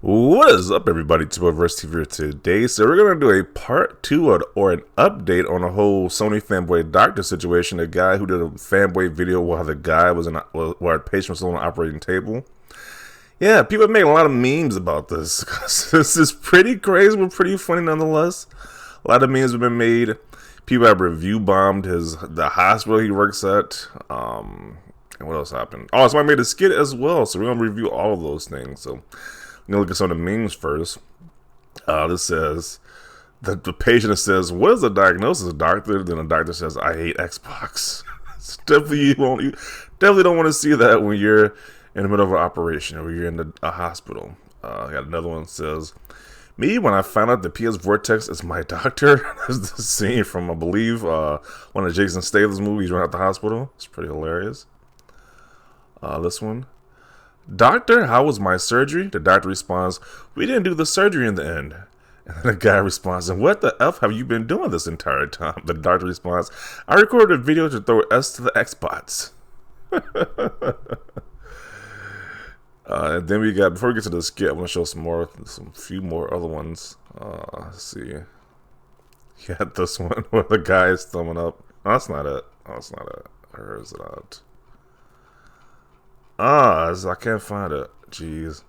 What is up, everybody? Verse TV today. So we're gonna do a part two or an update on the whole Sony fanboy doctor situation. The guy who did a fanboy video while the guy was while a patient was on the operating table. Yeah, people have made a lot of memes about this. This is pretty crazy, but pretty funny nonetheless. A lot of memes have been made. People have review bombed the hospital he works at. And what else happened? Oh, somebody made a skit as well. So we're gonna review all of those things. So. I'm gonna look at some of the memes first. This says the patient says, "What is the diagnosis, doctor?" Then the doctor says, "I hate Xbox." You definitely don't want to see that when you're in the middle of an operation or you're in a hospital. I got another one that says, "Me when I found out the PS Vortex is my doctor." That's the scene from I believe one of Jason Statham's movies right out the hospital. It's pretty hilarious. This one. "Doctor, how was my surgery?" The doctor responds, "We didn't do the surgery in the end." And then the guy responds, "And what the F have you been doing this entire time?" The doctor responds, "I recorded a video to throw S to the Xbox." And then we got, before we get to the skit, I'm going to show some few more other ones. Let's see. Yeah, this one where the guy is thumbing up. No, that's not it. Oh, that's not it. Where is it at? I can't find it. Jeez.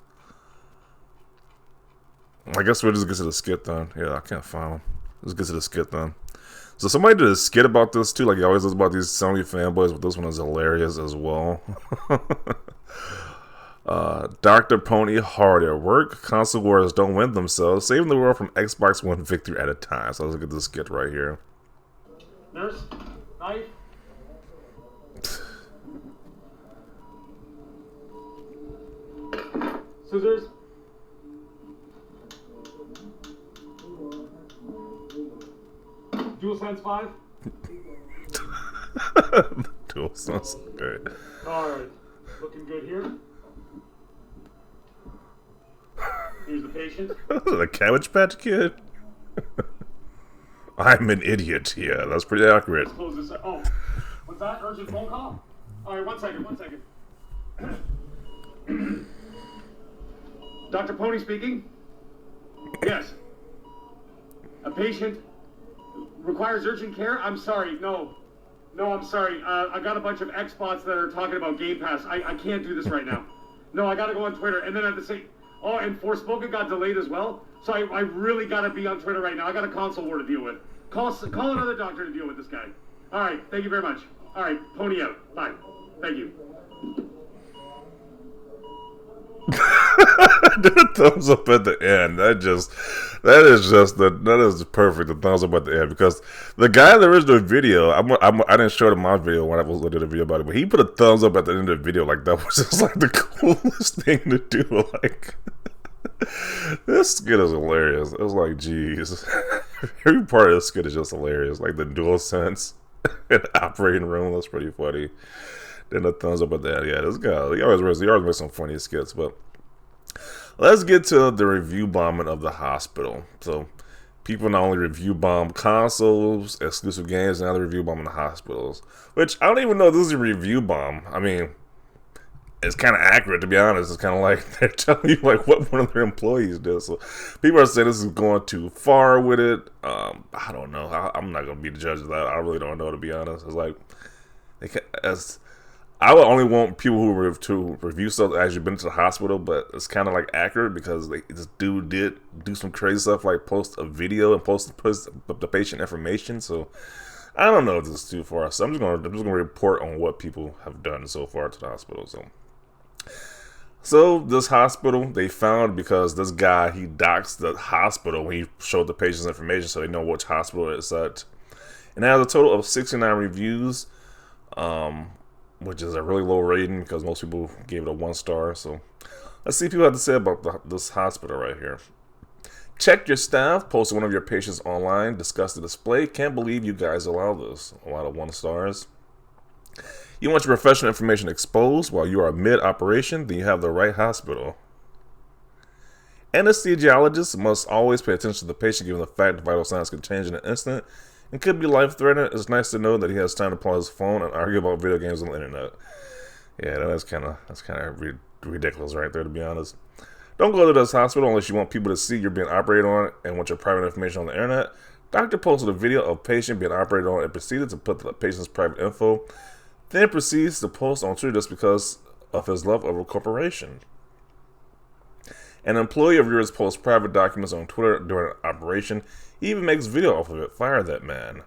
I guess we'll just get to the skit then. Yeah, I can't find them. Let's get to the skit then. So somebody did a skit about this too, like he always does about these Sony fanboys, but this one is hilarious as well. Dr. Pony hard at work. Console wars don't win themselves. Saving the world from Xbox One victory at a time. So let's look at this skit right here. Nurse, knife. Scissors. DualSense 5. DualSense, okay. Alright, looking good here. Here's the patient. The Cabbage Patch Kid? I'm an idiot. Yeah, that's pretty accurate. Let's close this up. Oh, what's that? Urgent phone call? Alright, one second. Dr. Pony speaking. Yes. A patient requires urgent care? I'm sorry. No, I'm sorry. I got a bunch of Xbots that are talking about Game Pass. I can't do this right now. No, I gotta go on Twitter. And then at the same... Oh, and Forspoken got delayed as well. So I really gotta be on Twitter right now. I got a console war to deal with. Call another doctor to deal with this guy. Alright, thank you very much. Alright, Pony out. Bye. Thank you. The thumbs up at the end. That is perfect. The thumbs up at the end, because the guy in the original video, I didn't show him my video when I was looking at the video about it, but he put a thumbs up at the end of the video. Like, that was just like the coolest thing to do. Like, this skit is hilarious. It was like, geez, every part of this skit is just hilarious. Like the DualSense in the operating room, that's pretty funny. Then the thumbs up at that. Yeah, this guy, he always makes some funny skits. But let's get to the review bombing of the hospital. So people not only review bomb consoles, exclusive games, now they review bombing the hospitals. Which I don't even know if this is a review bomb. I mean, it's kind of accurate, to be honest. It's kind of like they're telling you like what one of their employees did. So people are saying this is going too far with it. I don't know. I'm not gonna be the judge of that. I really don't know, to be honest. It's like I would only want people who to review stuff that actually been to the hospital, but it's kind of like accurate, because this dude did do some crazy stuff, like post a video and post the patient information. So I don't know if this is too far. So I'm just gonna report on what people have done so far to the hospital. So this hospital, they found, because this guy, he doxed the hospital when he showed the patient's information, so they know which hospital it's at. And it has a total of 69 reviews. Which is a really low rating, because most people gave it a 1 star. So let's see what people have to say about this hospital right here. "Check your staff. Posted one of your patients online. Discuss the display. Can't believe you guys allow this." A lot of 1 stars. "You want your professional information exposed while you are mid-operation? Then you have the right hospital." "Anesthesiologists must always pay attention to the patient, given the fact that vital signs can change in an instant and could be life-threatening. It's nice to know that he has time to pull out his phone and argue about video games on the internet." Yeah, that's kind of ridiculous right there, to be honest. Don't go to this hospital unless you want people to see you're being operated on and want your private information on the internet. Doctor posted a video of patient being operated on and proceeded to put the patient's private info, then proceeds to post on Twitter just because of his love of a corporation. An employee of yours posts private documents on Twitter during an operation. He even makes video off of it. Fire that man.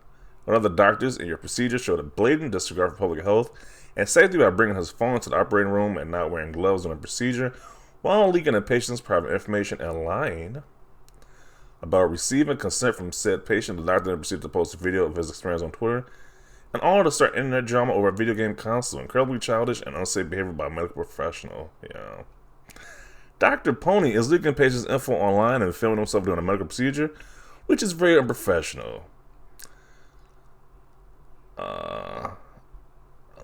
One of the doctors in your procedure showed a blatant disregard for public health and safety by bringing his phone to the operating room and not wearing gloves during the procedure, while leaking the patient's private information and lying about receiving consent from said patient. The doctor then proceeded to post a video of his experience on Twitter, and all to start internet drama over a video game console. Incredibly childish and unsafe behavior by a medical professional. Yeah. Dr. Pony is leaking patients' info online and filming himself doing a medical procedure, which is very unprofessional.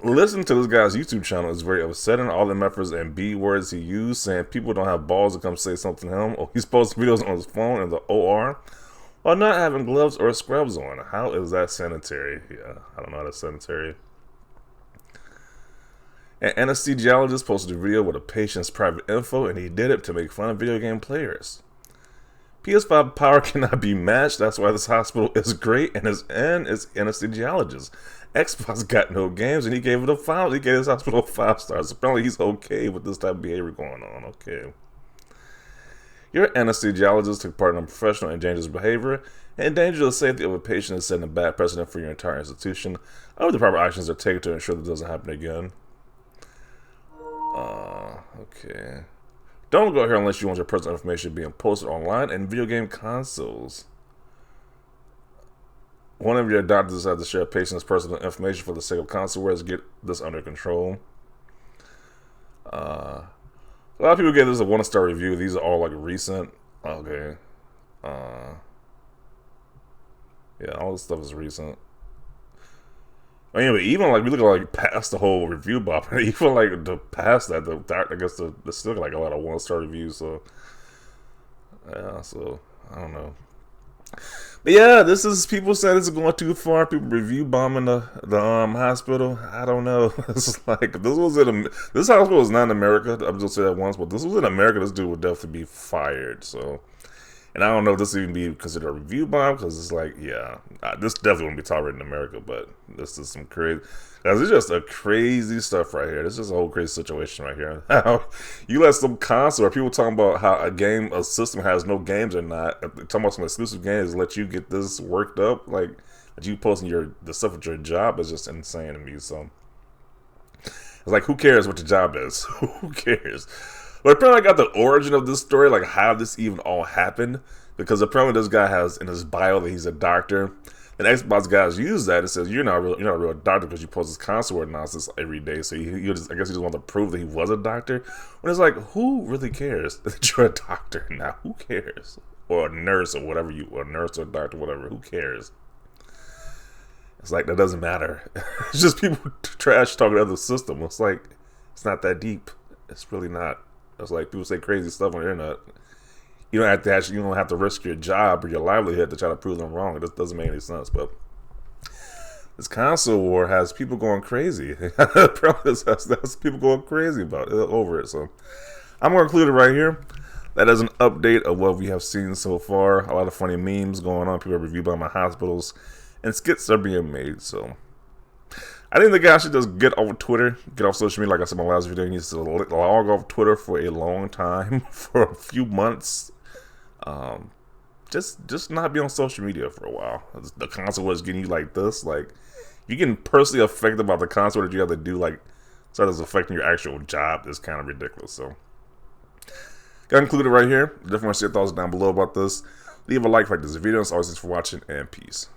Listen to this guy's YouTube channel is very upsetting. All the methods and B words he used, saying people don't have balls to come say something to him. Or he's posting videos on his phone in the OR while not having gloves or scrubs on. How is that sanitary? Yeah, I don't know how that's sanitary. An anesthesiologist posted a video with a patient's private info, and he did it to make fun of video game players. PS5 power cannot be matched. That's why this hospital is great, and his end is anesthesiologist. Xbox got no games, and he gave it a 5. He gave his hospital 5 stars. Apparently, he's okay with this type of behavior going on. Okay. Your anesthesiologist took part in unprofessional and dangerous behavior, and endanger the safety of a patient is setting a bad precedent for your entire institution. I hope the proper actions are taken to ensure that doesn't happen again. Okay. Don't go here unless you want your personal information being posted online and video game consoles. One of your doctors decided to share a patient's personal information for the sake of console wars. Get this under control. A lot of people gave this a 1-star review. These are all like recent. Okay. Yeah, all this stuff is recent. Anyway, even like we look at like past the whole review bop, even like past that, I guess there's still like a lot of 1-star reviews. So yeah, so I don't know. But yeah, this is people saying this is going too far. People review bombing the hospital. I don't know. It's like this hospital is not in America. I'm just say that once, but this was in America. This dude would definitely be fired. So. And I don't know if this even be considered a review bomb, because it's like, yeah, this definitely wouldn't be tolerated in America, but this is some crazy, guys, it's just a crazy stuff right here. This is a whole crazy situation right here. How you let some console, or people talking about how a system has no games or not, talking about some exclusive games, let you get this worked up, like, that you posting the stuff with your job is just insane to me, so. It's like, who cares what your job is? Who cares? But apparently I got the origin of this story, like how this even all happened, because apparently this guy has in his bio that he's a doctor, and Xbox guys use that. It says you're not a real doctor because you post this console nonsense every day. So I guess he just wanted to prove that he was a doctor. When it's like, who really cares that you're a doctor now? Who cares? Or a nurse or whatever or a nurse or a doctor, whatever. Who cares? It's like that doesn't matter. It's just people trash talking about the system. It's like it's not that deep. It's really not. It's like people say crazy stuff on the internet. You don't have to risk your job or your livelihood to try to prove them wrong. It just doesn't make any sense. But this console war has people going crazy. That's people going crazy about it, over it. So I'm going to include it right here. That is an update of what we have seen so far. A lot of funny memes going on. People are reviewed by my hospitals, and skits are being made. So I think the guy should just get off Twitter, get off social media. Like I said in my last video, he needs to log off Twitter for a long time, for a few months. Just not be on social media for a while. The console was getting you like this. Like, you getting personally affected by the console that you have to do, like, so that's affecting your actual job is kind of ridiculous. So, got included right here. Definitely want to see your thoughts down below about this. Leave a like this video. As always, thanks for watching, and peace.